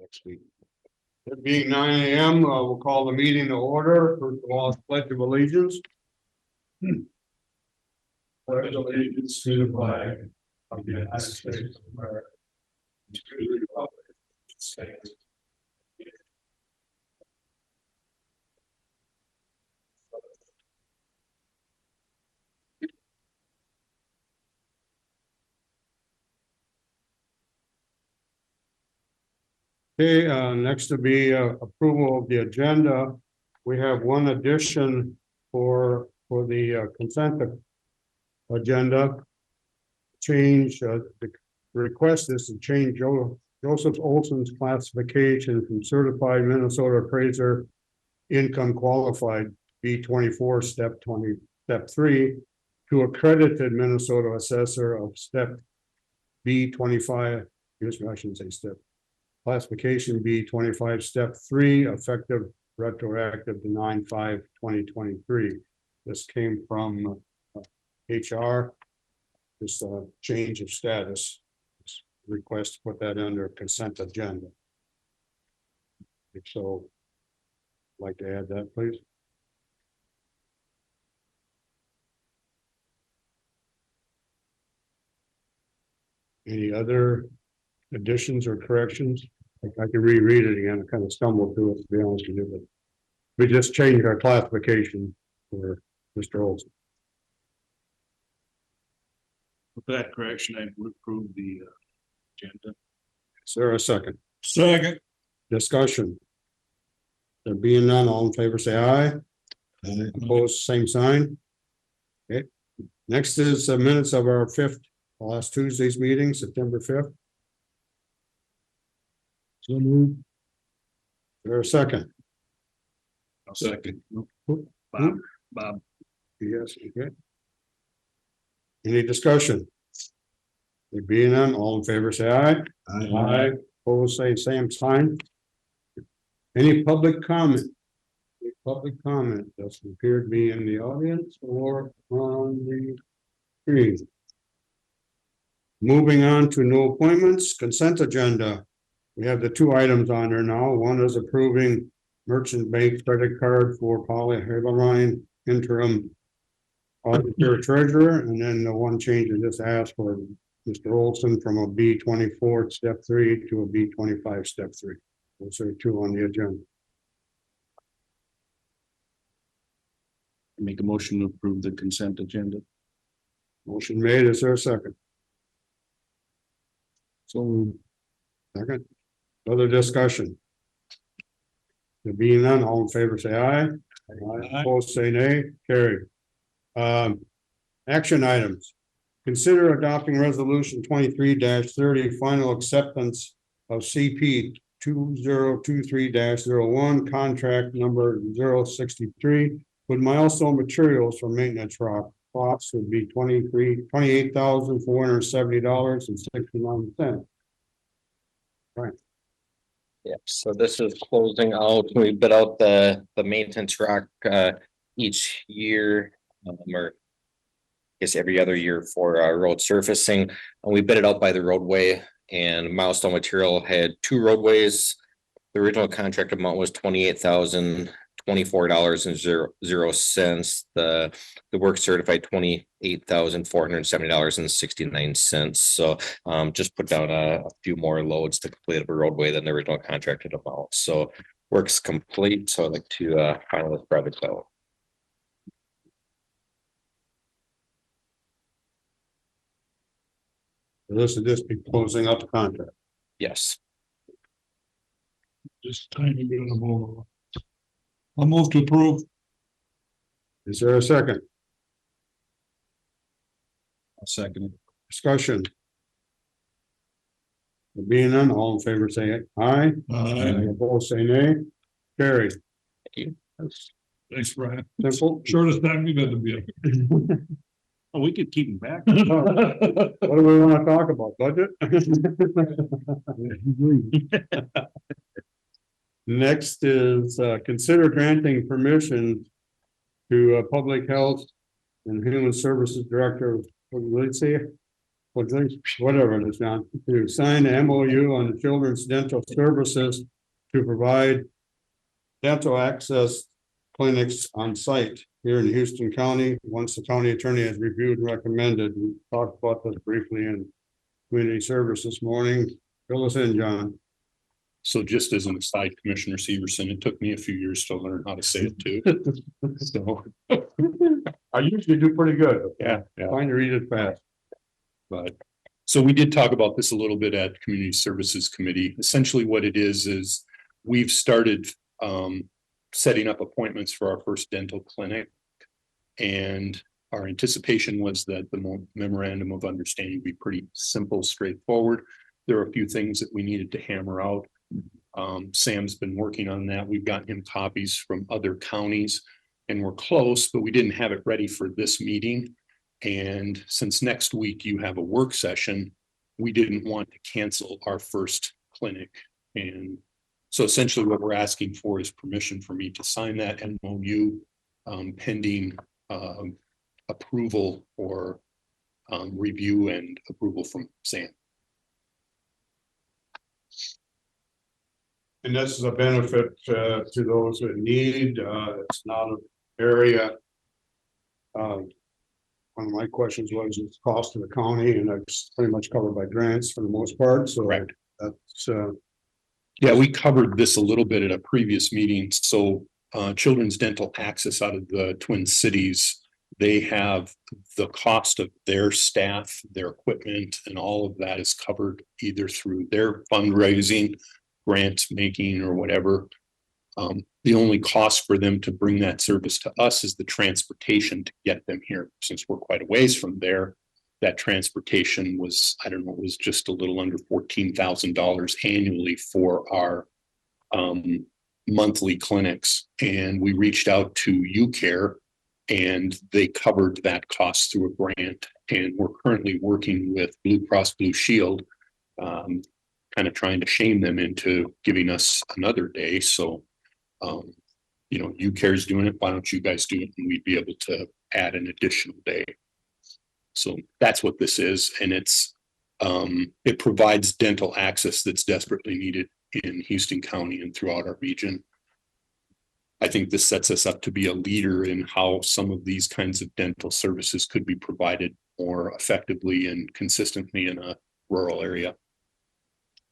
next week. It being 9 a.m., we'll call the meeting to order. First of all, Pledge of Allegiance. Pledge allegiance to the flag of the United States of America, to the republic which stands. Okay, next to be approval of the agenda. We have one addition for the consent agenda. Change, the request is to change Joseph Olson's classification from certified Minnesota appraiser income qualified B24 step 3 to accredited Minnesota assessor of step B25. I shouldn't say step. Classification B25 step 3 effective retroactive to 9/5/2023. This came from HR. This change of status. This request to put that under consent agenda. If so, I'd like to add that, please. Any other additions or corrections? I can reread it again. I kind of stumbled through it, to be honest with you, but we just changed our classification for Mr. Olson. With that correction, I would approve the agenda. Is there a second? Second. Discussion. There being none, all in favor, say aye. Opposed, same sign. Okay. Next is the minutes of our last Tuesday's meeting, September 5th. So moved. Is there a second? I'll second. Bob. Yes, okay. Any discussion? There being none, all in favor, say aye. Aye. Opposed, say same sign. Any public comment? Any public comment doesn't appear to be in the audience or on the screen. Moving on to no appointments, consent agenda. We have the two items on there now. One is approving merchant bank credit card for Polly Haberline, interim auditor treasurer, and then the one change I just asked for Mr. Olson from a B24 step 3 to a B25 step 3. Those are two on the agenda. Make a motion to approve the consent agenda. Motion made. Is there a second? So second. Other discussion? There being none, all in favor say aye. Aye. Opposed say nay. Carried. Action items. Consider adopting resolution 23-30 final acceptance of CP 2023-01 contract number 063 with Milestone Materials for maintenance rock. Costs would be $28,470.69. Right. Yeah, so this is closing out. We bid out the maintenance rock each year, or I guess every other year for road surfacing. And we bid it out by the roadway, and Milestone Material had two roadways. The original contract amount was $28,024.00. The work certified $28,470.69. So just put down a few more loads to complete a roadway than the original contracted amount. So work's complete. So I'd like to final this project out. This will just be closing out the contract. Yes. Just tiny bit of the ball. I'll move to approve. Is there a second? I'll second it. Discussion. There being none, all in favor say aye. Aye. Opposed say nay. Carried. Thank you. Thanks, Brian. Simple. Shortest time we've had to be. Oh, we could keep him back. What do we want to talk about? Budget? Next is consider granting permission to Public Health and Human Services Director, what did it say? whatever it is now, to sign the MOU on the Children's Dental Services to provide dental access clinics on site here in Houston County, once the county attorney has reviewed and recommended. We talked about this briefly in community service this morning. Fill us in, John. So just as an aside, Commissioner Severson, it took me a few years to learn how to say it too. So, I usually do pretty good. yeah. Trying to read it fast. But, so we did talk about this a little bit at Community Services Committee. Essentially what it is we've started setting up appointments for our first dental clinic. And our anticipation was that the memorandum of understanding would be pretty simple, straightforward. There are a few things that we needed to hammer out. Sam's been working on that. We've gotten him copies from other counties and we're close, but we didn't have it ready for this meeting. And since next week you have a work session, we didn't want to cancel our first clinic. And so essentially what we're asking for is permission for me to sign that MOU pending approval or review and approval from Sam. And this is a benefit to those that need. It's not an area. One of my questions was its cost to the county, and it's pretty much covered by grants for the most part. So Correct. That's Yeah, we covered this a little bit at a previous meeting. So Children's Dental Access out of the Twin Cities, they have the cost of their staff, their equipment, and all of that is covered either through their fundraising, grant making, or whatever. The only cost for them to bring that service to us is the transportation to get them here. Since we're quite a ways from there, that transportation was, I don't know, was just a little under $14,000 annually for our monthly clinics. And we reached out to UCare and they covered that cost through a grant. And we're currently working with Blue Cross Blue Shield, kind of trying to shame them into giving us another day. So, you know, UCare's doing it. Why don't you guys do it? And we'd be able to add an additional day. So that's what this is. And it's, it provides dental access that's desperately needed in Houston County and throughout our region. I think this sets us up to be a leader in how some of these kinds of dental services could be provided more effectively and consistently in a rural area.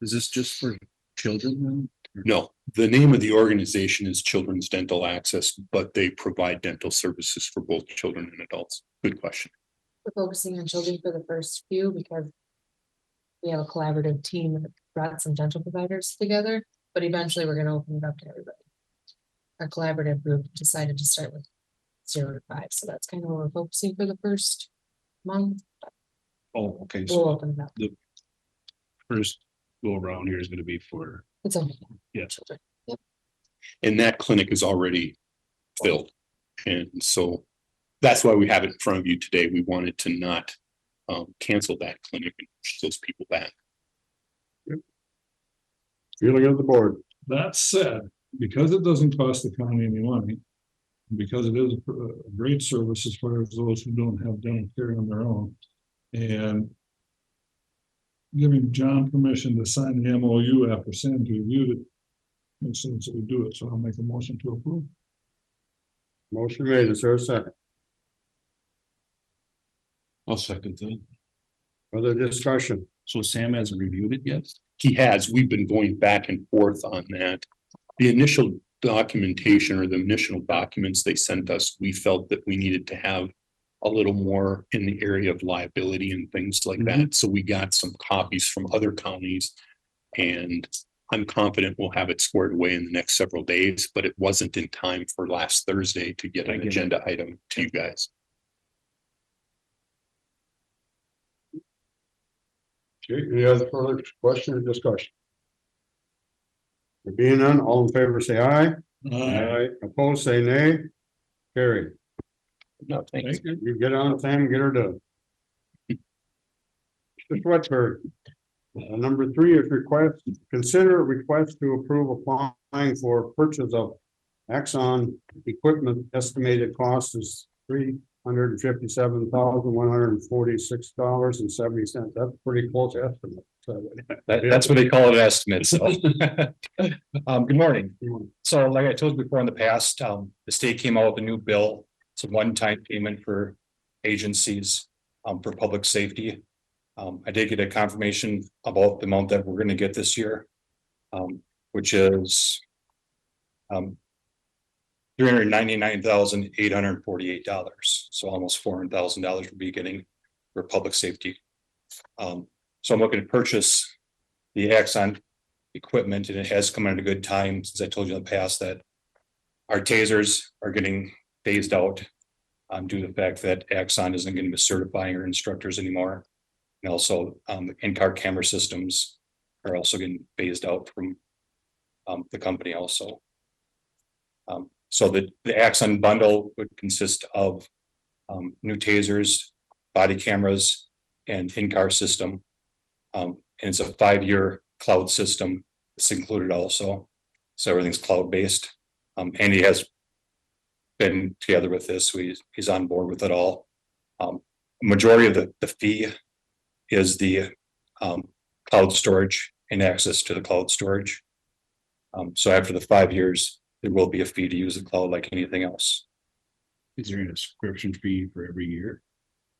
Is this just for children then? No, the name of the organization is Children's Dental Access, but they provide dental services for both children and adults. Good question. We're focusing on children for the first few because we have a collaborative team that brought some dental providers together, but eventually we're gonna open it up to everybody. Our collaborative group decided to start with 0 to 5, so that's kind of what we're focusing for the first month. Oh, okay, We'll so open it up. first go around here is gonna be for, It's only Yeah. children. And that clinic is already filled. And so that's why we have it in front of you today. We wanted to not cancel that clinic and push those people back. feeling of the board. That said, because it doesn't cost the county any money, because it is a great service as far as those who don't have dental care on their own, and giving John permission to sign the MOU after Sam's reviewed it, makes sense that we do it, so I'll make a motion to approve. Motion made. Is there a second? I'll second that. Other discussion? So Sam hasn't reviewed it yet? He has, we've been going back and forth on that. The initial documentation or the initial documents they sent us, we felt that we needed to have a little more in the area of liability and things like that. So we got some copies from other counties and I'm confident we'll have it squared away in the next several days, but it wasn't in time for last Thursday to get an agenda item to you guys. Okay, any other further question or discussion? There being none, all in favor say aye. Opposed, say nay. Carry. No, thanks. You get on Sam, get her done. Mr. Sweatberg. Number 3 is request, consider a request to approve applying for purchase of Axon equipment. Estimated cost is $157,146.70. That's a pretty close estimate. So, That's what they call it, an estimate, so. Good morning. So like I told you before in the past, the state came out with a new bill. It's a one-time payment for agencies, for public safety. I did get a confirmation about the amount that we're gonna get this year. Which is. $399,848, so almost $400,000 we'll be getting for public safety. So I'm looking to purchase the Axon equipment, and it has come at a good time, since I told you in the past that our tasers are getting phased out due to the fact that Axon isn't going to be certifying our instructors anymore. And also, the in-car camera systems are also getting phased out from the company also. So the Axon bundle would consist of new tasers, body cameras, and in-car system. And it's a 5-year cloud system. It's included also. So everything's cloud-based. Andy has been together with this, so he's on board with it all. Majority of the fee is the cloud storage and access to the cloud storage. So after the 5 years, there will be a fee to use the cloud like anything else. Is there a subscription fee for every year?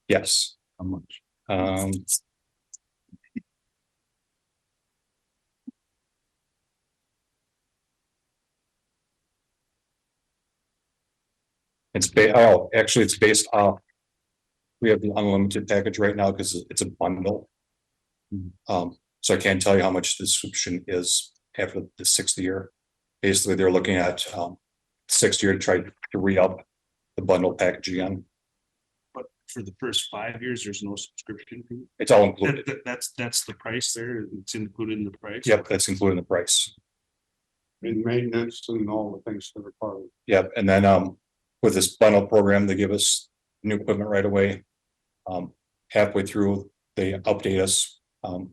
Yes. How much? Actually, it's based off. We have the unlimited package right now because it's a bundle. So I can't tell you how much the subscription is after the 6th year. Basically, they're looking at 6th year to try to re-up the bundle package again. But for the first 5 years, there's no subscription fee? It's all included. That's the price there, it's included in the price? Yep, that's included in the price. in maintenance and all the things that are part of it. Yep, and then with this bundle program, they give us new equipment right away. Halfway through, they update us on,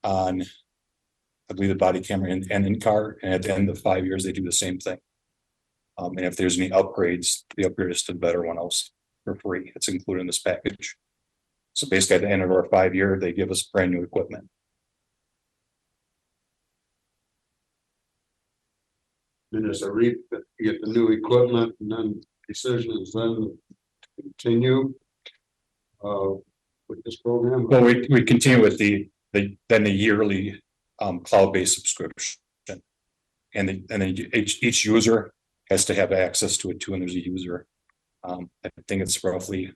I believe, the body camera and in-car, and at the end of 5 years, they do the same thing. And if there's any upgrades, the upgrade is to the better one else for free. It's included in this package. So basically, at the end of our 5 year, they give us brand new equipment. And as you get the new equipment and then decisions then to continue with this program. Well, we continue with the yearly cloud-based subscription. And then each user has to have access to it too, and there's a user. I think it's roughly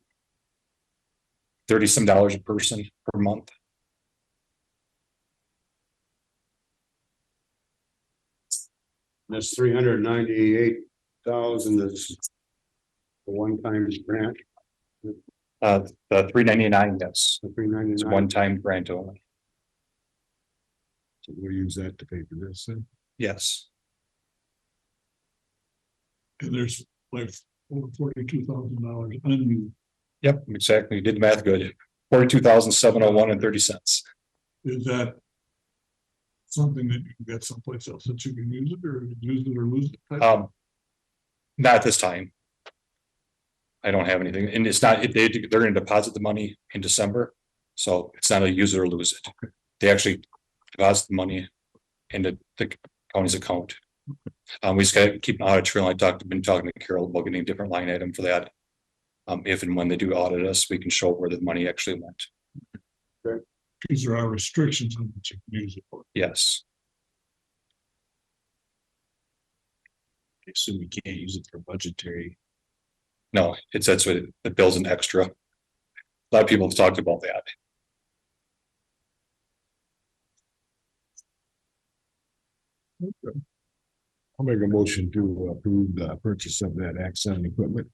$30 some a person per month. That's 398,000 is the one-time grant, The $399, yes, the it's 399. one-time grant only. So we'll use that to pay for this then. Yes, And there's like over $42,000 unused. yep, exactly. You did the math good. 42,701 and 30 cents. Is that something that you can get someplace else that you can use it or use it or lose it? Not at this time. I don't have anything, and it's not, they're gonna deposit the money in December, so it's not a use it or lose it. They actually deposit the money into the county's account. We just gotta keep an audit trail. Been talking to Carol about getting a different line item for that. If and when they do audit us, we can show where the money actually went. Because there are restrictions on what you can use it for. Yes, I assume you can't use it for budgetary. no, that's what it bills an extra. A lot of people have talked about that. I'll make a motion to approve the purchase of that Axon equipment.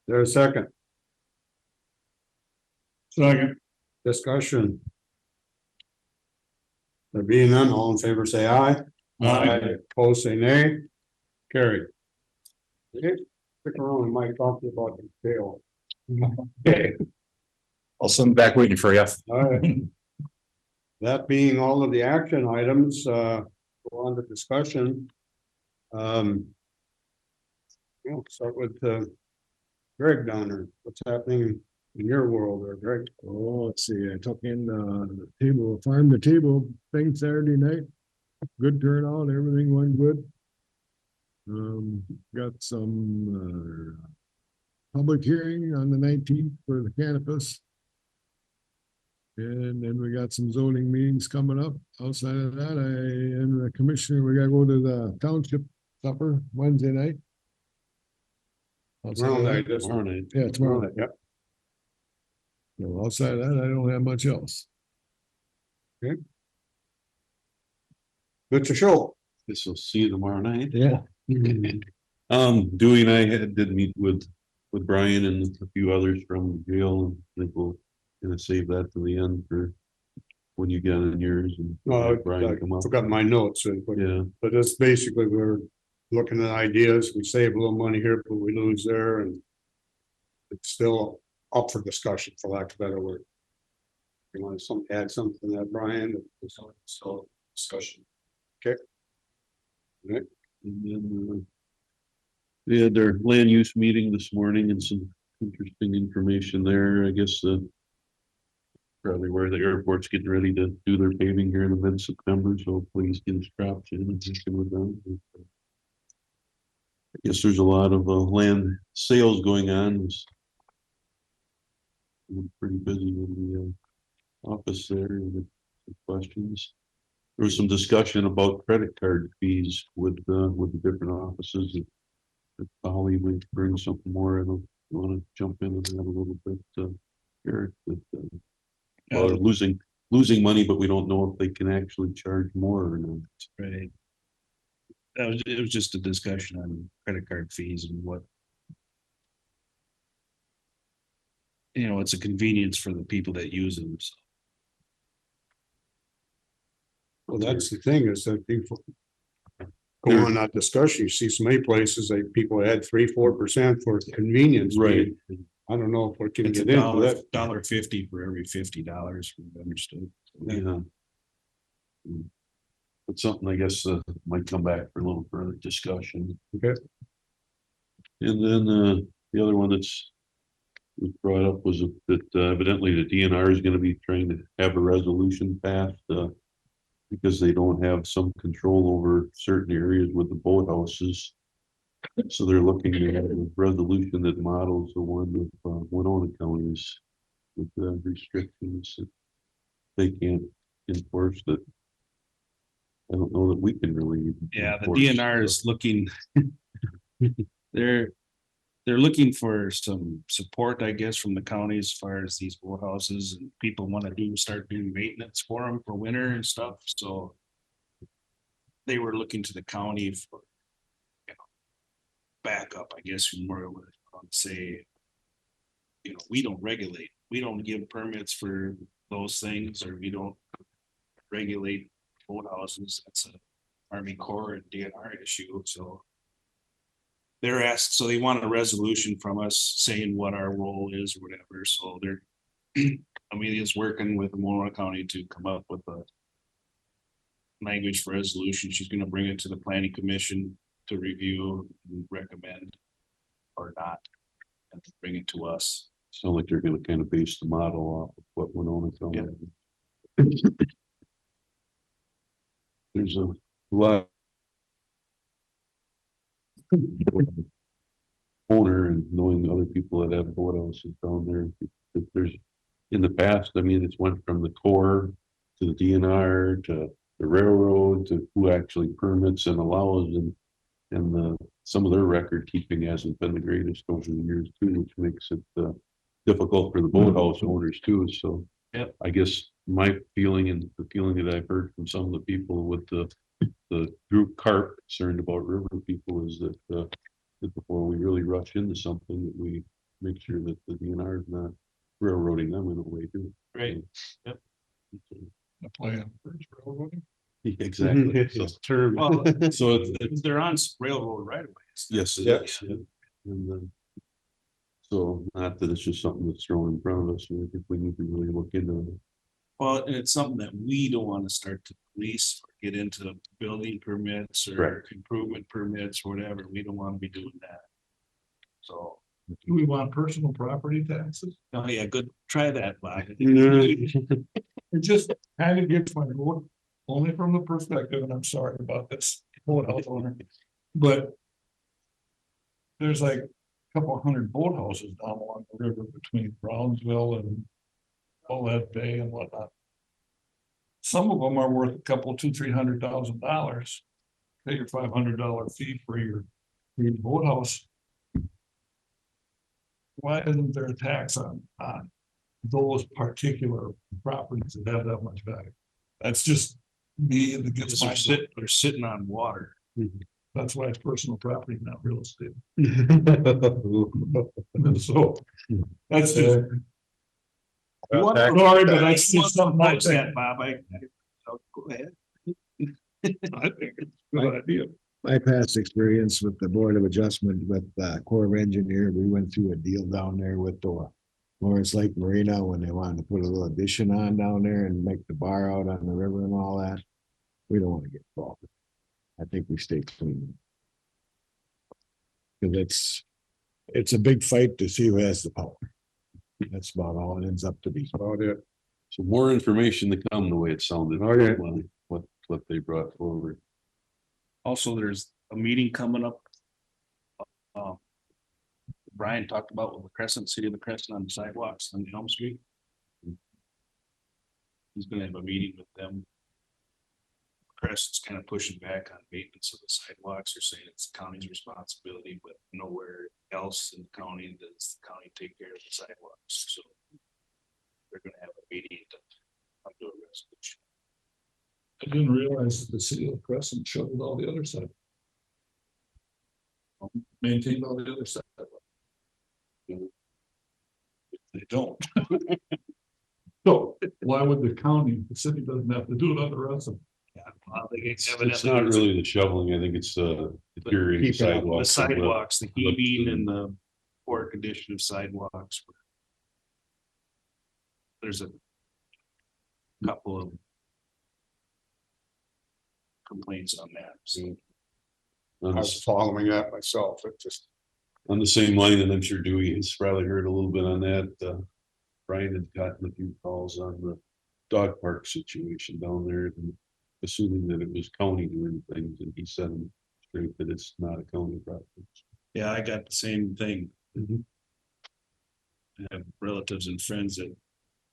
There's a second Second. discussion. There being none, all in favor, say aye. Opposed, say nay. Carried. Okay, stick around, we might talk to you about the bill. Okay. I'll send them back waiting for you. All right. That being all of the action items, go on to discussion. Yeah, start with Greg down there, what's happening in your world there, Greg? Oh, let's see, I took in the table, farm to table thing Saturday night. Good turnout, everything went good. Got some public hearing on the 19th for the cannabis. And then we got some zoning meetings coming up. Outside of that, I am the commissioner. We gotta go to the township supper Wednesday night. Outside Tomorrow of night, that- this- Tomorrow night. Yeah, tomorrow night. Yep. No, outside of that, I don't have much else. Mr. Schultz. Guess we'll see you tomorrow night. Yeah. Dewey and I did meet with Brian and a few others from the jail, and I think we'll gonna save that to the end for when you get in yours and have Brian come I up. forgot my notes, Yeah, but it's basically, we're looking at ideas, we save a little money here, but we lose there, and it's still up for discussion, for lack of a better word. You want to add something to that, Brian? So, discussion. Okay. and then they had their land use meeting this morning and some interesting information there, I guess, probably where the airport's getting ready to do their paving here in the mid-September, so please get strapped in and checking with them. I guess there's a lot of land sales going on. I'm pretty busy in the office there with some questions. There was some discussion about credit card fees with the different offices. If Holly would bring something more, I don't want to jump in and have a little bit, Eric, that, well, they're losing money, but we don't know if they can actually charge more or not. Right. It was just a discussion on credit card fees and what. You know, it's a convenience for the people that use them. So. Well, that's the thing, is that people go on that discussion, you see so many places, like people add 3-4% for convenience. Right. I don't know if we can It's get into that. $1.50 for every $50, we understood. Yeah. But something I guess might come back for a little further discussion. Okay. And then the other one that's was brought up was that evidently the DNR is going to be trying to have a resolution passed because they don't have some control over certain areas with the boathouses. So they're looking to have a resolution that models the one of Winona counties with the restrictions that they can't enforce that. I don't know that we can really. Yeah, the enforce. DNR is looking. They're looking for some support, I guess, from the county as far as these boathouses, and people want to start doing maintenance for them for winter and stuff, so. They were looking to the county for. Backup, I guess, from where would say. We don't regulate, we don't give permits for those things, or we don't regulate boathouses. That's a Army Corps and DNR issue, so. They're asked, so they want a resolution from us saying what our role is or whatever, so they're. Amelia's working with Monroe County to come up with a. Language for resolution, she's gonna bring it to the planning commission to review and recommend. Or not, and bring it to us. Sound like they're gonna kind of base the model off of what Winona County. There's a lot. Owner and knowing other people that have boathouses down there, if there's, in the past, I mean, it's went from the Corps to the DNR to the railroad to who actually permits and allows, and some of their record keeping hasn't been the greatest over the years too, which makes it difficult for the boathouse owners too, so. Yep. I guess my feeling and the feeling that I've heard from some of the people with the group CARP concerned about river people is that that before we really rush into something, that we make sure that the DNR is not railroading them in a way too. Right. Yep. The plan for railroading. Exactly. It's term. Well, So they're on railroad right away. yes, it Yeah. is, yeah. And so not that it's just something that's thrown in front of us, I think we need to really look into it. Well, and it's something that we don't want to start to police or get into building permits or Correct. improvement permits or whatever. We don't want to be doing that. So Do we want personal property taxes? Oh, yeah, good, try that, Bob. It just kind of gets my vote, only from the perspective, and I'm sorry about this, boathouse owner, but. There's like a couple hundred boathouses down along the river between Brownsville and Bullhead Bay and whatnot. Some of them are worth a couple, $200,000-300,000. Pay your $500 fee for your boathouse. Why isn't there a tax on those particular properties that have that much value? That's just me and the gets my sit. They're sitting on water. That's why it's personal property, not real estate. So that's just. Sorry, but that's just something I think. Bob, go ahead. I think it's a good idea. My past experience with the Board of Adjustment with Corps of Engineer, we went through a deal down there with the Lawrence Lake Marina when they wanted to put a little addition on down there and make the bar out on the river and all that. We don't want to get involved. I think we stay clean. Because it's a big fight to see who has the power. That's about all it ends up to be. About it. So more information to come, the way it sounded. Okay. What they brought forward. Also, there's a meeting coming up. Brian talked about with the Crescent, City of the Crescent on the sidewalks on Elm Street. He's gonna have a meeting with them. Crescent's kind of pushing back on maintenance of the sidewalks. They're saying it's the county's responsibility, but nowhere else in the county does the county take care of the sidewalks, so. They're gonna have a meeting to come to a resolution. I didn't realize that the City of Crescent shoveled all the other side. Maintained all the other side. They don't. So why would the county, the city doesn't have to do it on the rest of them? Yeah, well, they It's evidently not there's really the shoveling. I think it's deteriorating Keeping up the sidewalks. sidewalks, the left heaving to and the poor condition of sidewalks. There's a couple of complaints on that, so. I was following that myself. It just, On the same line, and I'm sure Dewey has probably heard a little bit on that. Brian had gotten a few calls on the dog park situation down there, and assuming that it was county doing things, and he said straight that it's not a county problem. Yeah, I got the same thing. Mhm. I have relatives and friends that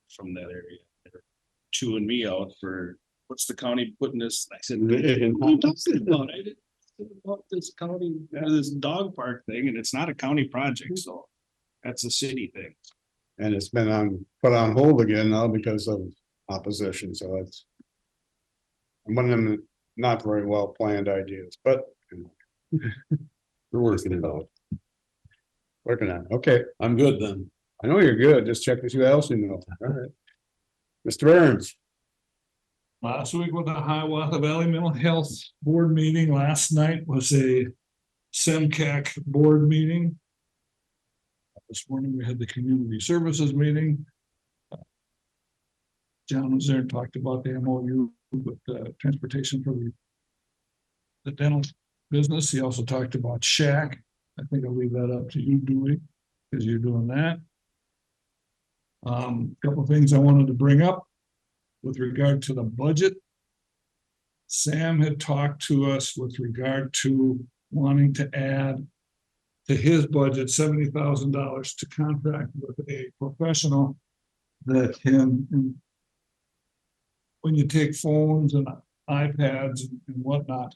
from that area. They're chewing me out for, what's the county putting this? I said, what are you talking about? I didn't say about this county, this dog park thing, and it's not a county project, so that's a city thing. and it's been put on hold again now because of opposition, so it's. One of them not very well planned ideas, but We're working it out. working on it. Okay, I'm good then. I know you're good. Just check to see what else you know. All right. Mr. Burns. Last week with the Hiawatha Valley Mental Health Board meeting, last night was a SEMCAC board meeting. This morning we had the community services meeting. John was there and talked about the MOU with transportation for the dental business. He also talked about Shack. I think I'll leave that up to you, Dewey, because you're doing that. Couple of things I wanted to bring up with regard to the budget. Sam had talked to us with regard to wanting to add to his budget $70,000 to contract with a professional that can, when you take phones and iPads and whatnot,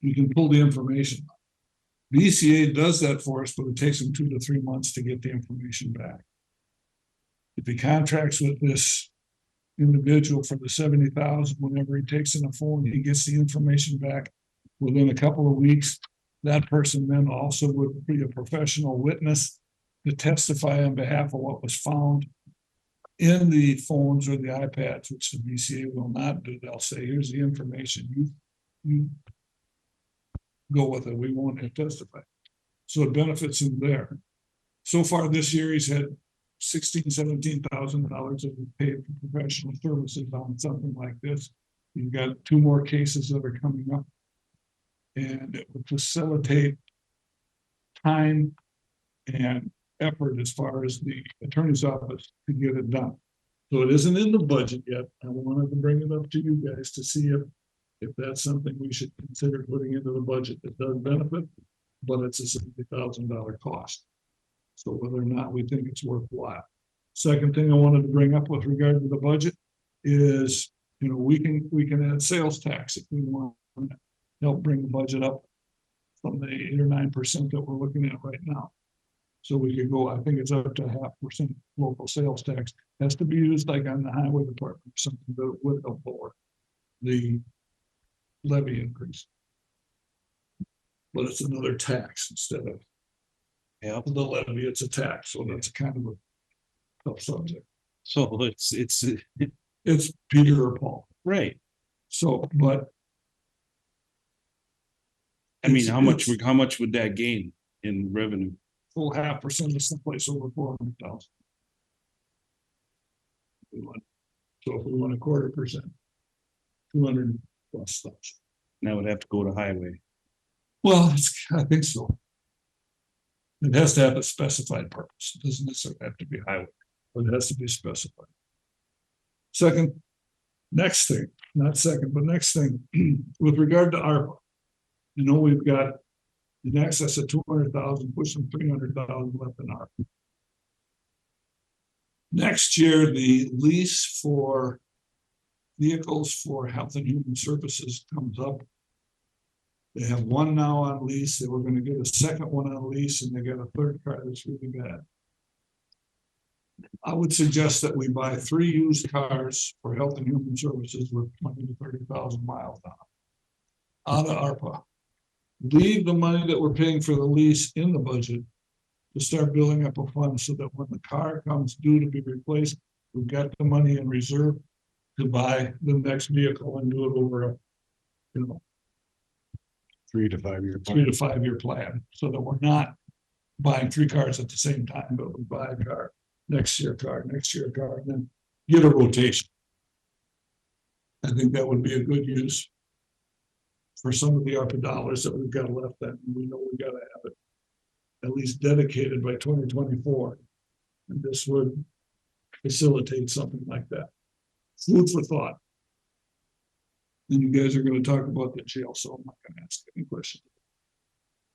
you can pull the information. BCA does that for us, but it takes them 2 to 3 months to get the information back. If he contracts with this individual for the 70,000, whenever he takes in a phone, he gets the information back within a couple of weeks. That person then also would be a professional witness to testify on behalf of what was found in the phones or the iPads, which the BCA will not do. They'll say, here's the information, you go with it, we won't have testify. So it benefits him there. So far this year, he's had $17,000 of paid for professional services on something like this. You've got 2 more cases that are coming up. And it would facilitate time and effort as far as the attorney's office to get it done. So it isn't in the budget yet. I wanted to bring it up to you guys to see if that's something we should consider putting into the budget that does benefit, but it's a $70,000 cost. So whether or not we think it's worthwhile. Second thing I wanted to bring up with regard to the budget is, we can add sales tax if we want to help bring the budget up from the 8 or 9% that we're looking at right now. So we could go, I think it's up to 0.5% local sales tax, has to be used like on the highway department, or something that would help lower the levy increase. But it's another tax instead of the levy, it's a tax, so that's kind of a tough subject. So It's Peter or Paul, right. so, but I mean, It's- how much would that gain in revenue? full 0.5% is someplace over 400,000. So if we want 0.25%, 200 plus thousand. That would have to go to highway. Well, I think so. It has to have a specified purpose. It doesn't necessarily have to be highway, but it has to be specified. Second, next thing, not second, but next thing, with regard to ARPA. We've got in excess of 200,000, pushing 300,000 left in ARPA. Next year, the lease for vehicles for Health and Human Services comes up. They have one now on lease. They were gonna get a second one on lease, and they got a third car that's really bad. I would suggest that we buy 3 used cars for Health and Human Services with 20 to 30,000 miles on them. Out of ARPA. Leave the money that we're paying for the lease in the budget to start building up a fund so that when the car comes due to be replaced, we've got the money in reserve to buy the next vehicle and do it over a, 3 to 5 year. 3 to 5 year plan, so that we're not buying 3 cars at the same time, but we buy a car, next year car, next year car, and then get a rotation. I think that would be a good use for some of the ARPA dollars that we've got left, that we know we gotta have it at least dedicated by 2024. And this would facilitate something like that. Food for thought. And you guys are gonna talk about the jail, so I'm not gonna ask any questions.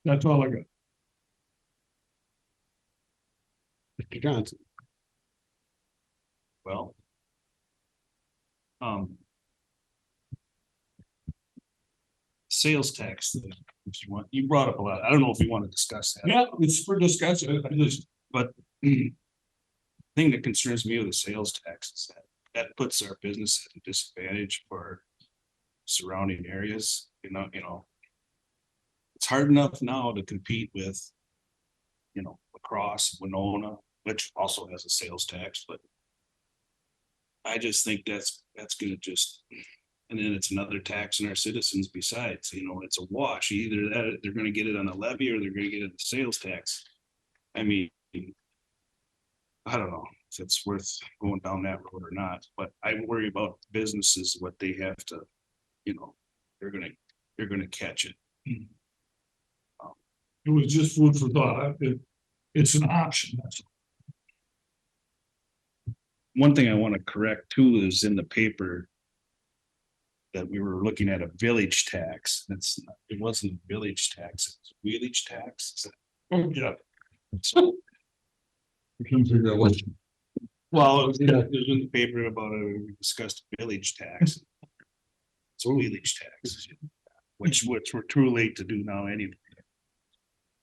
That's all I got. Mr. Johnson. Well. Sales tax, if you brought up a lot. I don't know if you want to discuss that. Yeah, it's for discussion. I just, Thing that concerns me with the sales tax is that puts our business at a disadvantage for surrounding areas, It's hard enough now to compete with, La Crosse, Winona, which also has a sales tax, but I just think that's gonna and then it's another tax on our citizens besides, it's a wash. Either that, they're gonna get it on a levy or they're gonna get it a sales tax. I mean, I don't know if it's worth going down that road or not, but I worry about businesses, what they have to, they're gonna catch it. it was just food for thought. It's an option. That's all. One thing I want to correct too is in the paper that we were looking at a village tax. It wasn't a village tax, it was a wheelage tax. Oh, yeah. So, We can figure out what. well, it was in the paper about we discussed village tax. It's a wheelage tax, which we're too late to do now anyway.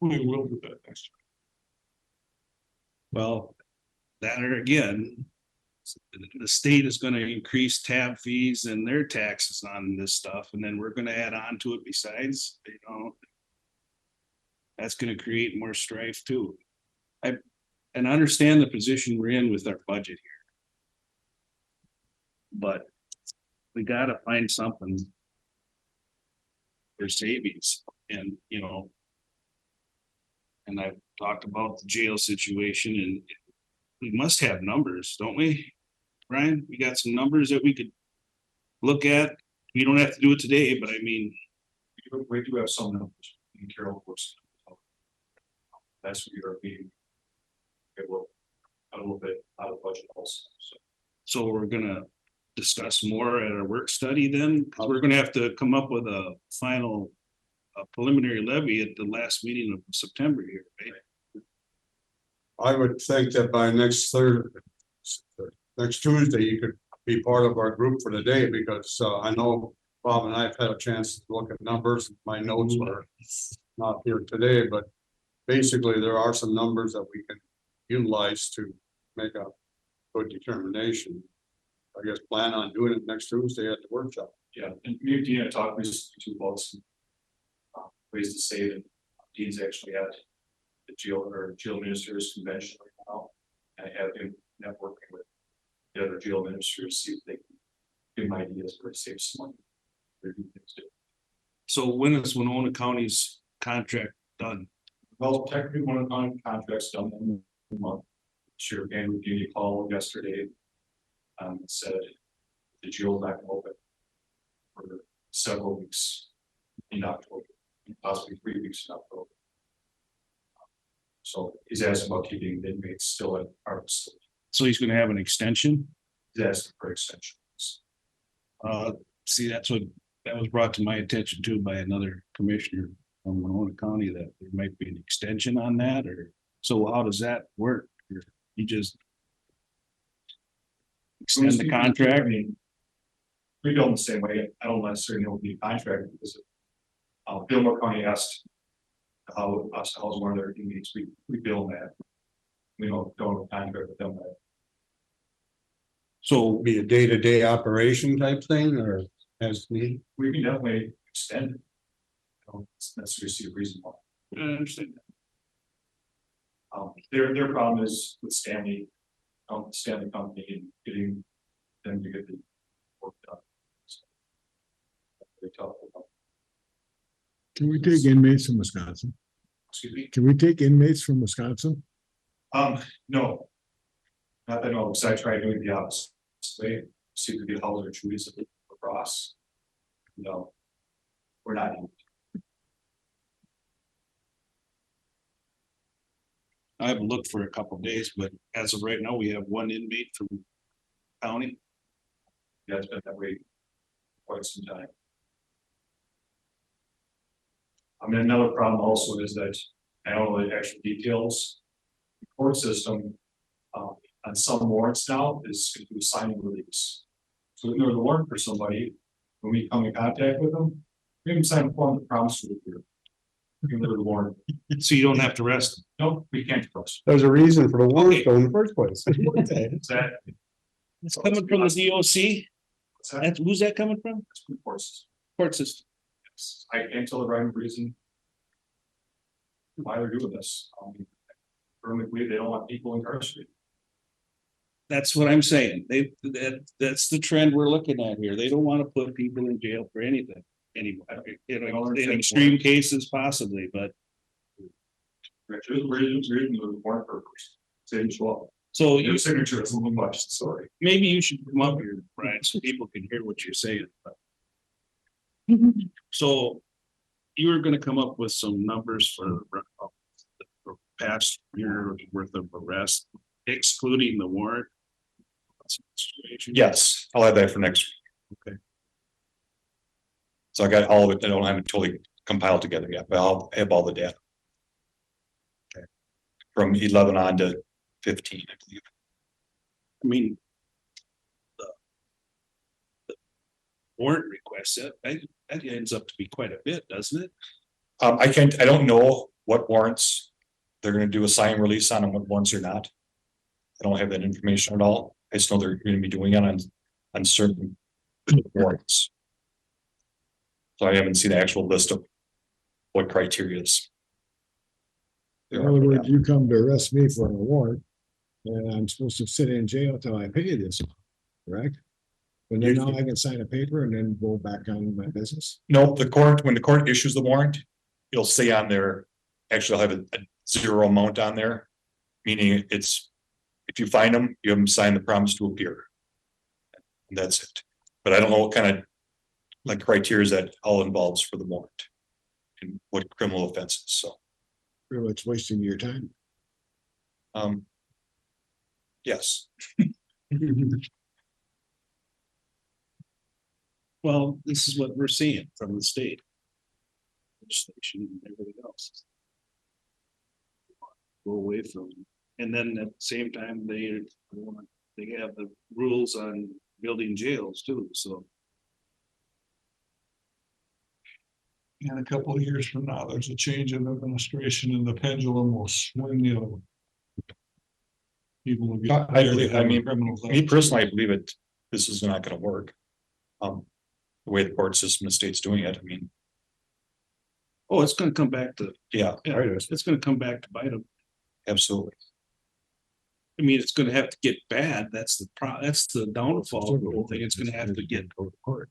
We will do that next year. Well, that or again, the state is gonna increase tab fees and their taxes on this stuff, and then we're gonna add on to it besides, that's gonna create more strife too. I understand the position we're in with our budget here. But we gotta find something for savings and, and I've talked about the jail situation, and we must have numbers, don't we? Brian, we got some numbers that we could look at. We don't have to do it today, but I mean. We do have some numbers. Carol, of course. That's what you're being it will a little bit out of budget also, so. So we're gonna discuss more at our work study then, because we're gonna have to come up with a final preliminary levy at the last meeting of September here, right? I would think that by next Tuesday, you could be part of our group for the day, because I know Bob and I have had a chance to look at numbers. My notes were not here today, but basically there are some numbers that we can utilize to make a good determination. I guess plan on doing it next Tuesday at the workshop. Yeah, and me and Dean talked recently too about some ways to save, and Dean's actually at the jail ministers convention right now. And I have him networking with the other jail ministers, see if they can give him ideas where to save some money. Or do things different. So when is Winona County's contract done? Well, technically, one of the contracts done in a month. Sure, Andrew gave me a call yesterday. Said the jail back open for several weeks in October, possibly 3 weeks in October. So he's asking about keeping the inmates still at our facility. So he's gonna have an extension? He's asking for extensions. See, that was brought to my attention too by another commissioner from Winona County, that there might be an extension on that, or, so how does that work? You just extend the contract? I mean, we bill them the same way. I don't necessarily know the contract because Gilmore County asked how's one of their inmates, we bill them that. We don't have a contract with them. So be a day-to-day operation type thing, or as needed? We can definitely extend it. I don't necessarily see a reason why. I understand. Their problem is with Stanley Company and getting them to get the work done. So, very tough. Can we take inmates from Wisconsin? Excuse me? Can we take inmates from Wisconsin? No. Not that I know, because I tried doing the opposite way, see if we get Hauser Chewies across. No, we're not. I haven't looked for a couple of days, but as of right now, we have one inmate from county. Yeah, it's been that way quite some time. I mean, another problem also is that I don't know the actual details. The court system on some warrants now is going to do signing release. So if you're the warrant for somebody, when we come in contact with them, we can sign a form that promises to do. We can deliver the warrant. So you don't have to rest them. No, we can't trust. There's a reason for the warrant Okay. though in the first place. Exactly. It's coming from the DOC? What's that? That's, who's that coming from? That's from the court system. Court system. I can't tell the rhyme or reason why they're doing this. Firmly believe they don't want people incarcerated. That's what I'm saying. That's the trend we're looking at here. They don't want to put people in jail for anything anymore. You know, in extreme cases possibly, but Richard, reason the warrant purpose. They didn't show up. so Your you, signature is a little much, sorry. maybe you should come up here, Brian, so people can hear what you're saying. but- So you were gonna come up with some numbers for past year worth of arrest, excluding the warrant. Situation. Yes, I'll add that for next week. Okay. So I got all of it, I don't have it totally compiled together yet, but I'll have all the data. Okay. From 11 on to 15, I believe. I mean. The warrant request, that ends up to be quite a bit, doesn't it? I don't know what warrants they're gonna do a sign release on and what ones are not. I don't have that information at all. I just know they're gonna be doing it on certain warrants. So I haven't seen the actual list of what criteria is. In other words, you come to arrest me for a warrant, and I'm supposed to sit in jail till I pay this, correct? And then now I can sign a paper and then go back on my business. No, when the court issues the warrant, it'll say on there, actually I'll have a zero amount on there. Meaning it's, if you find them, you have them sign the promise to appear. And that's it. But I don't know what kind of like criteria that all involves for the warrant. And what criminal offenses, so. Pretty much wasting your time. Yes, Well, this is what we're seeing from the state. Legislation and everything else. Go away from, and then at the same time, they have the rules on building jails too, so. And a couple of years from now, there's a change in administration and the pendulum will swing the other way. People will get. I believe, I mean, criminals. me personally, I believe it, this is not gonna work. The way the court system in the state's doing it, I mean, Oh, it's gonna come back to, yeah, yeah, it's gonna come back to bite them. absolutely. I mean, it's gonna have to get bad. That's the downfall of the whole thing. It's gonna have to get,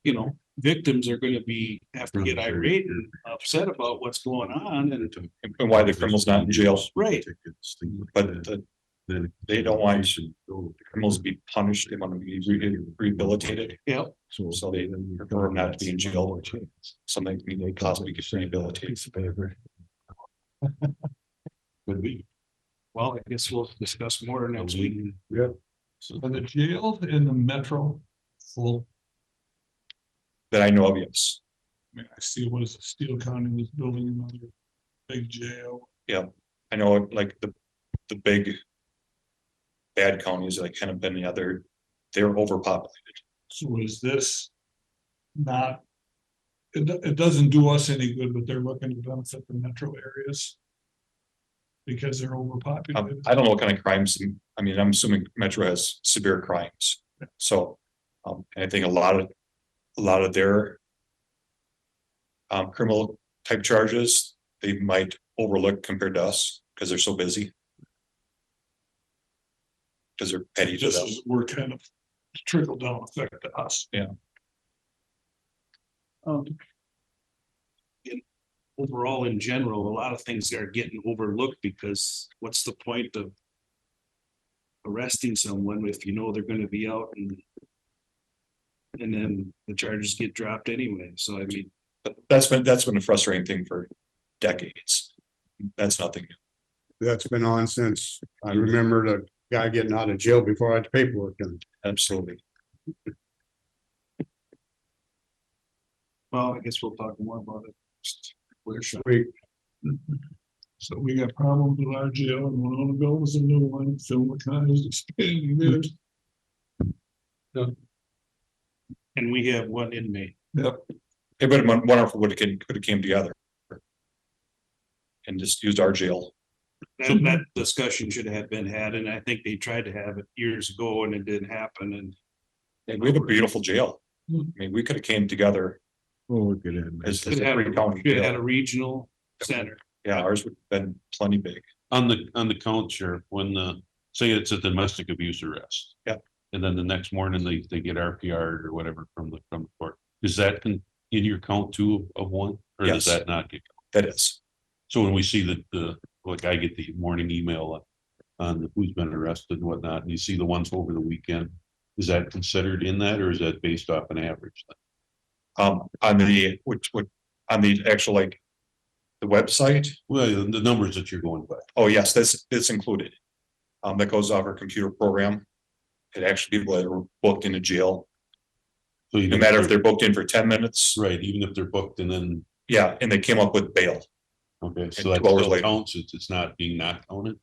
you know, victims are gonna have to get irate and upset about what's going on and. And why the criminal's not in jail, Right. but they don't want the criminals to be punished, they want to be rehabilitated, Yeah, so they prefer them not to be in jail. Something they possibly get rehabilitated. Could be. well, I guess we'll discuss more next week. Yep. Are the jails in the metro full? That I know of, yes. I mean, I see what is it, Steele County was building another big jail. I know like the big bad counties like kind of been the other, they're overpopulated. So is this not? It doesn't do us any good, but they're looking to benefit the metro areas. Because they're overpopulated. I don't know what kind of crimes, I mean, I'm assuming Metro has severe crimes, so. And I think a lot of their criminal type charges, they might overlook compared to us, because they're so busy. Because they're petty to This them. is, we're kind of trickle down effect to us. Overall, in general, a lot of things are getting overlooked because what's the point of arresting someone if you know they're gonna be out and then the charges get dropped anyway, so I mean. But that's been a frustrating thing for decades. That's nothing new. That's been on since I remember the guy getting out of jail before I had paperwork done. Absolutely. Well, I guess we'll talk more about it. Where should So we got problems with our jail and one on the bill is a new one, Phil McConnell is expanding theirs. and we have one inmate. Yep. It would have been wonderful would have came together. And just used our jail. That discussion should have been had, and I think they tried to have it years ago and it didn't happen and. And we have a beautiful jail. I mean, we could have came together Oh, look at it. as Should a have three county should have had jail. a regional center. Yeah, ours would have been plenty big. On the count, Sheriff, when say it's a domestic abuse arrest. Yeah. And then the next morning they get RPR or whatever from the court. Is that in your count too of one? Or does Yes. that not get? That is. So when we see like I get the morning email on who's been arrested and whatnot, and you see the ones over the weekend, is that considered in that or is that based off an average? On on the actual like. The website, Well, the numbers that you're going by. oh yes, that's included. That goes off our computer program. It actually people that are booked into jail, So no matter if they're booked in for 10 minutes, right, even if they're booked and then, yeah, and they came up with bail, okay, And so that 2 hours still later. counts, it's not being not counted.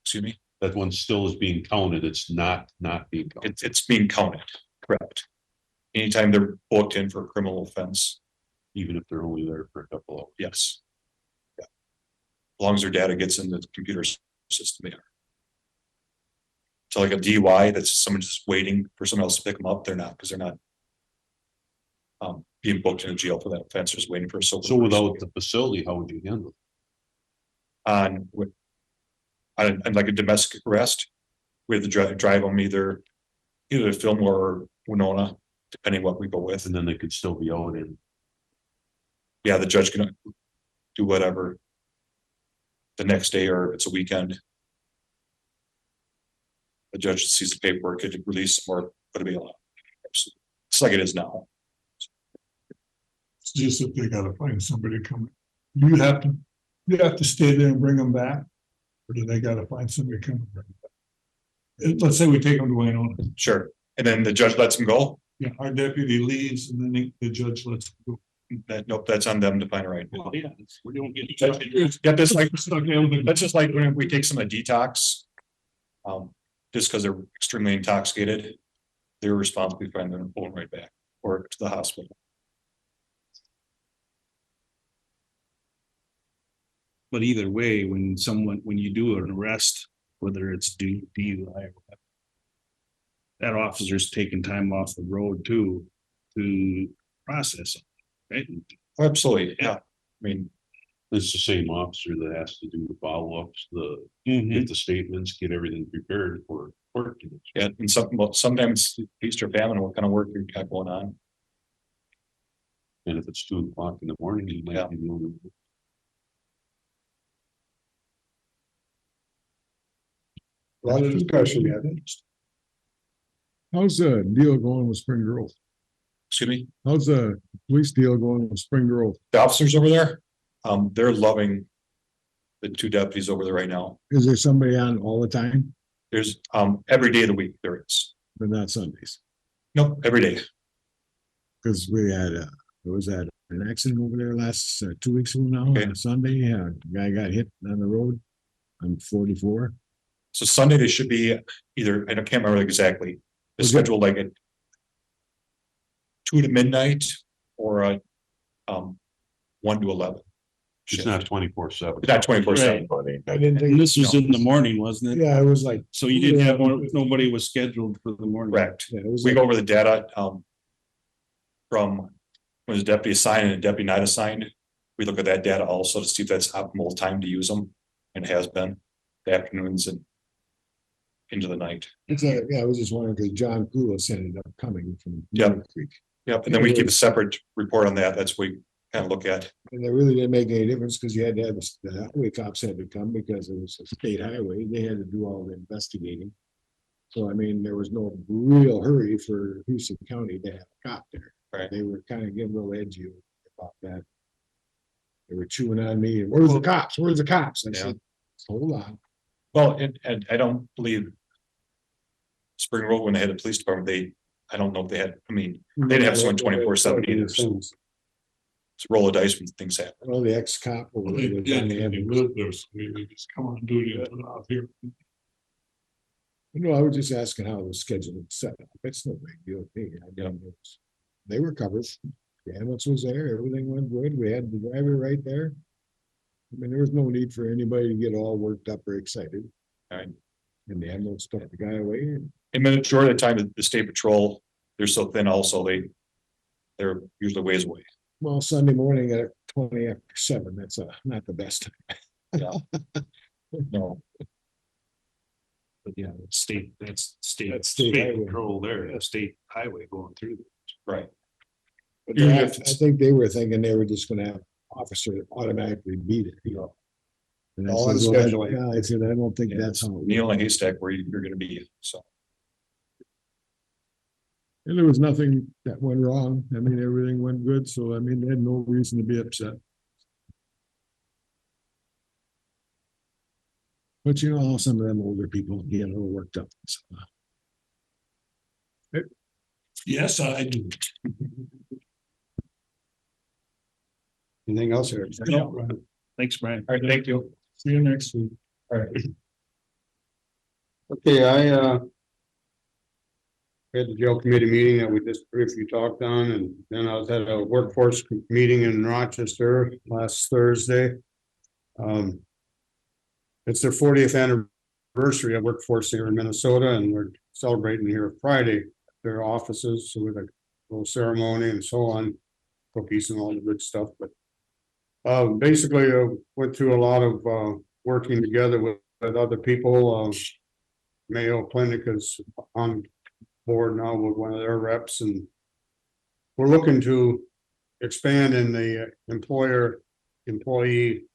excuse me, That one still is being counted, it's not being counted. it's being counted, correct. Anytime they're booked in for a criminal offense, Even if they're only there for a couple of. yes. Yeah. As long as their data gets in the computer system, they are. So like a DUI, that's someone just waiting for someone else to pick them up, they're not, because they're not. Being booked in a jail for that offense, just waiting for a. So without the facility, how would you handle it? On like a domestic arrest, we have to drive them either to Fillmore or Winona, depending what we go with. And then they could still be out in. Yeah, the judge can do whatever. The next day, or if it's a weekend. The judge sees the paperwork, could release them or put a bail on. It's like it is now. It's just that they gotta find somebody coming. You have to stay there and bring them back. Or do they gotta find somebody coming? let's say we take them to Winona. Sure. And then the judge lets them go. Yeah, our deputy leaves and then the judge lets him go. Nope, that's on them to find a right. Well, yeah, we don't get. Yeah, that's like, Stuck in the- that's just like when we take some of the detox. Just because they're extremely intoxicated, they're responsible for finding them pulling right back or to the hospital. But either way, when you do an arrest, whether it's DUI or whatever. That officer's taking time off the road too, to process it, right? Absolutely, yeah. I mean, It's the same officer that has to do the follow-ups, Mhm. get the statements, get everything prepared for court. yeah, and sometimes feast or famine, what kind of work you got going on. And if it's 2 o'clock in the morning, you Yeah. might be the only. A lot of discussion yet. How's the deal going with Spring Grove? Excuse me, How's the police deal going with Spring Grove? the officers over there, they're loving. The 2 deputies over there right now. Is there somebody on all the time, There's, every day of the week there is. but not Sundays? Nope, every day. Cause we had, there was that an accident over there last, 2 weeks ago now, Okay. on Sunday, guy got hit on the road on 44. So Sunday they should be either, I can't remember exactly, the Okay. schedule like at 2 to midnight or 1 to 11. It's not 24/7. Not 24/7. I didn't And think, this was in the morning, wasn't it? yeah, it was like, So you didn't have, nobody was scheduled for the morning. Correct. yeah, it was We like, go over the data from when the deputy assigned and the deputy not assigned. We look at that data also to see if that's optimal time to use them, and it has been the afternoons and into the night. yeah, I was just wondering, cause John Koulis ended up coming from. Yeah. Mill Creek. Yep, and then we keep a separate report on that. That's what we kind of look at. And it really didn't make any difference, cause you had to have, the highway cops had to come because it was a state highway, they had to do all the investigating. So I mean, there was no real hurry for Houston County to have a cop there. Right. They were kind of getting a little edgy about that. They were chewing on me, where's the cops, where's the cops? I Yeah. said, hold on. Well, and I don't believe Spring Road, when they had the police department, I don't know if they had, I mean, they didn't have someone 24/7 either. So it's a roll of dice when things happen. Well, the ex-cop. over there was on the end. live there, so maybe just come on duty out here. No, I was just asking how the schedule was set up. It's no big deal to me. I mean, they were covered. The ambulance was there, everything went good. We had the driver right there. I mean, there was no need for anybody to get all worked up or excited. Right. And the ambulance took the guy away. And And the majority of the time, the state patrol, they're so thin also, they're usually ways away. well, Sunday morning at 7:20, that's not the best. No, But yeah, that's state That's state highway. control there, state highway going through. right. But Even I if it's- think they were thinking they were just gonna have an officer automatically beat it, you know. And I All on said, well, scheduling. yeah, I said, I don't think Yeah, that's how. it works." Needle in a haystack where you're gonna be, so. And there was nothing that went wrong. I mean, everything went good, so I mean, they had no reason to be upset. But you know how some of them older people get a little worked up. So, Yes, I do. Anything else here? Thanks, Brian. All right, thank you. See you next week. All right. Okay, I had the jail committee meeting that we just briefly talked on, and then I was at a workforce meeting in Rochester last Thursday. It's their 40th anniversary of workforce here in Minnesota, and we're celebrating here Friday, their offices, so with a little ceremony and so on, cookies and all the good stuff, but basically, went through a lot of working together with other people. Mayo Clinic is on board now with one of their reps, and we're looking to expand in the employer-employee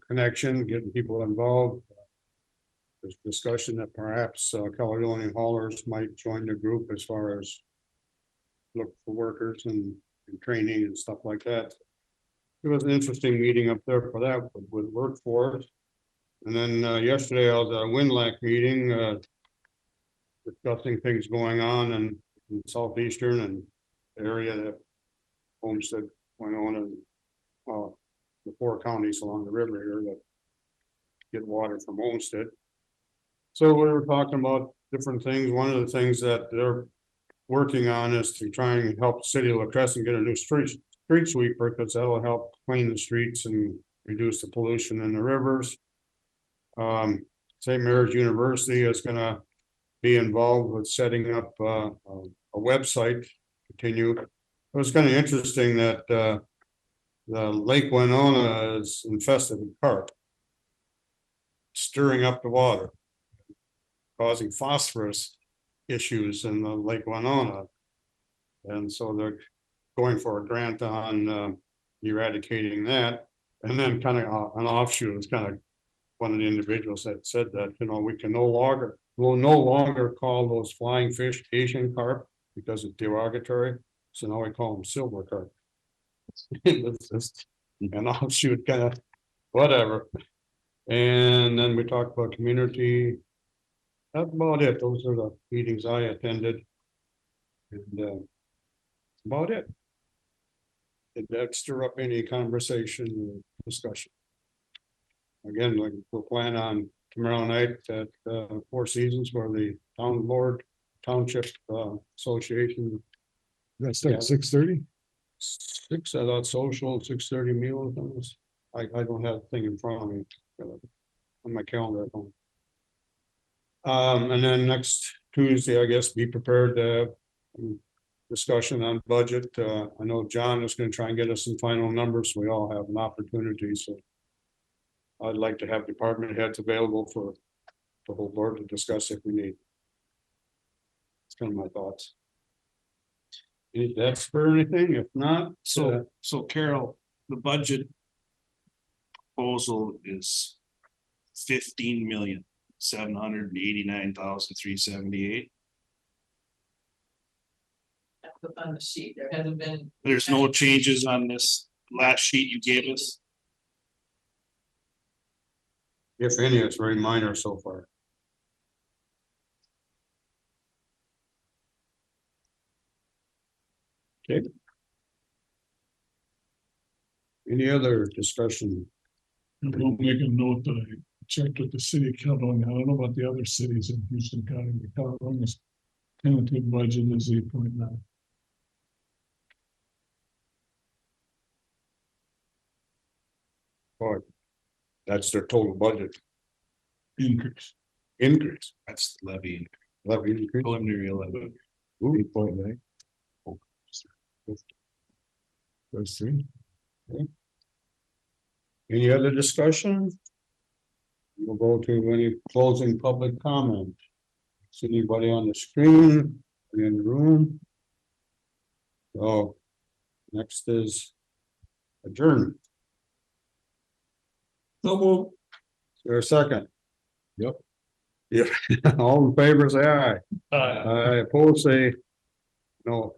connection, getting people involved. There's discussion that perhaps Caledonia haulers might join the group as far as look for workers and training and stuff like that. It was an interesting meeting up there for that with workforce. And then yesterday I was at a WinLAC meeting, discussing things going on in southeastern and area that Homestead went on and the 4 counties along the river here that get water from Homestead. So we were talking about different things. One of the things that they're working on is to try and help the city of La Crescent get a new street sweeper, because that'll help clean the streets and reduce the pollution in the rivers. St. Mary's University is gonna be involved with setting up a website, continue. It was kind of interesting that the Lake Winona is infested with carp, stirring up the water, causing phosphorus issues in the Lake Winona. And so they're going for a grant on eradicating that. And then kind of an offshoot is kind of one of the individuals that said that, you know, we'll no longer call those flying fish Asian carp because it's derogatory. So now we call them silver carp. It's just an offshoot kind of whatever. And then we talked about community. That's about it. Those are the meetings I attended. And about it. Did that stir up any conversation or discussion? Again, like we'll plan on tomorrow night at Four Seasons where the township association. That's Yeah. like 6:30? 6, I thought social, 6:30 meal. I don't have the thing in front of me. On my calendar at home. And then next Tuesday, I guess, be prepared to have discussion on budget. I know John is gonna try and get us some final numbers. So we all have an opportunity, so. I'd like to have department heads available for the whole board to discuss if we need. It's kind of my thoughts. Any that spur anything? If not, So Carol, the budget proposal is 15,789,378. On the sheet, there hasn't been. There's no changes on this last sheet you gave us. if any, it's very minor so far. Okay. Any other discussion? We'll make a note that I checked with the city of Caledonia. I don't know about the other cities in Houston County, but Caledonia's tentative budget is 8.9. Boy, that's their total budget Increase. increase. That's the levy, Levy increase. preliminary levy. 8.9. Those 3. Any other discussion? We'll go to any closing public comment. See anybody on the screen, in the room? So, next is adjournment. So move. Is there a second? Yep. Yeah, all in favor, say aye. Aye, opposed, say no.